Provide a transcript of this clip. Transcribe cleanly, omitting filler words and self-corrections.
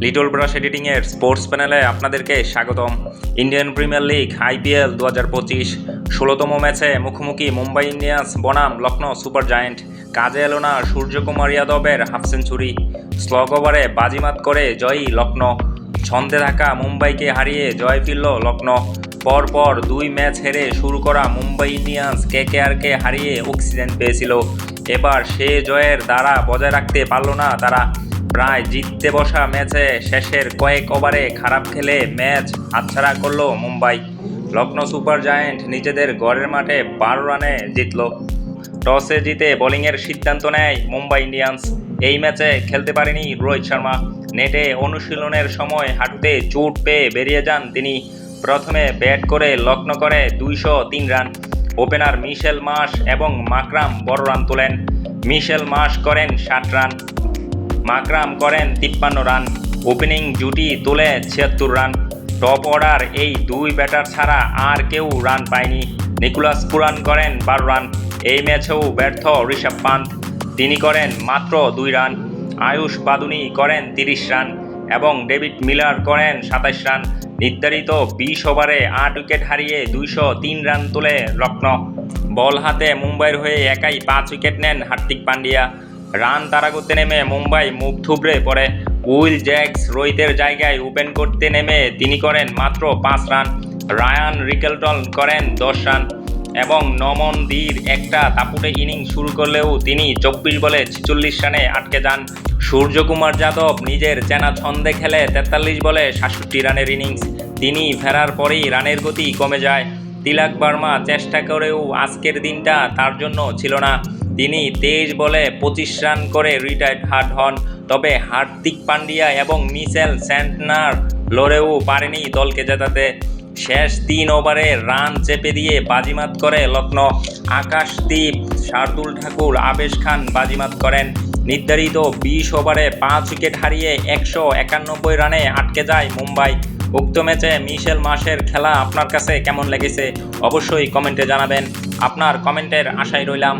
Little brush এডিটিংয়ের sports প্যানেলে আপনাদেরকে স্বাগতম। ইন্ডিয়ান প্রিমিয়ার লিগ IPL 2025 16তম ম্যাচে মুখোমুখি মুম্বাই ইন্ডিয়ান্স বনাম লখনৌ সুপার জায়েন্ট। কাজে এলো না সূর্যকুমার যাদবের হাফ সেঞ্চুরি, স্লগ ওভারে বাজিমাত করে জয়ী লখনৌ। ছন্দে থাকা মুম্বাইকে হারিয়ে জয় ফিরল লখনৌ। পরপর 2 ম্যাচ হেরে শুরু করা মুম্বাই ইন্ডিয়ান্স KKRকে হারিয়ে অক্সিজেন পেয়েছিল। এবার সে জয়ের ধারা বজায় রাখতে পারল না তারা। প্রায় জিততে বসা ম্যাচে শেষের কয়েক ওভারে খারাপ খেলে ম্যাচ হাতছাড়া করল মুম্বাই। লখনৌ সুপার জায়েন্ট নিজেদের ঘরের মাঠে 12 রানে জিতল। টসে জিতে বোলিংয়ের সিদ্ধান্ত নেয় মুম্বাই ইন্ডিয়ান্স। এই ম্যাচে খেলতে পারেনি রোহিত শর্মা। নেটে অনুশীলনের সময় হাঁটুতে চোট পেয়ে বেরিয়ে যান তিনি। প্রথমে ব্যাট করে লখনৌ করে 203 রান। ওপেনার মিশেল মার্শ এবং মাকরাম বড় রান তোলেন। মিশেল মার্শ করেন 60 রান, মাকরাম করেন 53 রান। ওপেনিং জুটি তোলে 76 রান। টপ অর্ডার এই 2 ব্যাটার ছাড়া আর কেউ রান পায়নি। নিকোলাস পুরান করেন 12 রান। এই ম্যাচেও ব্যর্থ ঋষভ পান্ত, তিনি করেন মাত্র 2 রান। আয়ুষ বাদুনি করেন 30 রান এবং ডেভিড মিলার করেন 27 রান। নির্ধারিত 20 ওভারে 8 উইকেট হারিয়ে 203 রান তোলে লখনৌ। বল হাতে মুম্বাইয়ের হয়ে একাই 5 উইকেট নেন হার্দিক পান্ডিয়া। রান তাড়া করতে নেমে মুম্বাই মুখ থুবড়ে পড়ে। উইল জ্যাক্স রোহিতের জায়গায় ওপেন করতে নেমে তিনি করেন মাত্র 5 রান। রায়ান রিকেলটন করেন 10 রান এবং নমন দীর একটা দাপুটে ইনিংস শুরু করলেও তিনি 24 বলে 46 রানে আটকে যান। সূর্যকুমার যাদব নিজের চেনা ছন্দে খেলে 43 বলে 67 রানের ইনিংস। তিনি ফেরার পরেই রানের গতি কমে যায়। তিলক বর্মা চেষ্টা করেও আজকের দিনটা তার জন্য ছিল না। তিনি 23 বলে 25 রান করে রিটায়ার্ড হন। তবে হার্দিক পান্ডিয়া এবং মিচেল স্যান্টনার লড়েও পারেনি দলকে জেতাতে। শেষ 3 ওভারে রান চেপে দিয়ে বাজিমাত করে লখনৌ। আকাশদীপ, শার্দুল ঠাকুর, আবেশ খান বাজিমাত করেন। নির্ধারিত 20 ওভারে 5 উইকেট হারিয়ে 191 রানে আটকে যায় মুম্বাই। উক্ত ম্যাচে মিশেল মার্শের খেলা আপনার কাছে কেমন লেগেছে অবশ্যই কমেন্টে জানাবেন। আপনার কমেন্টের আশায় রইলাম।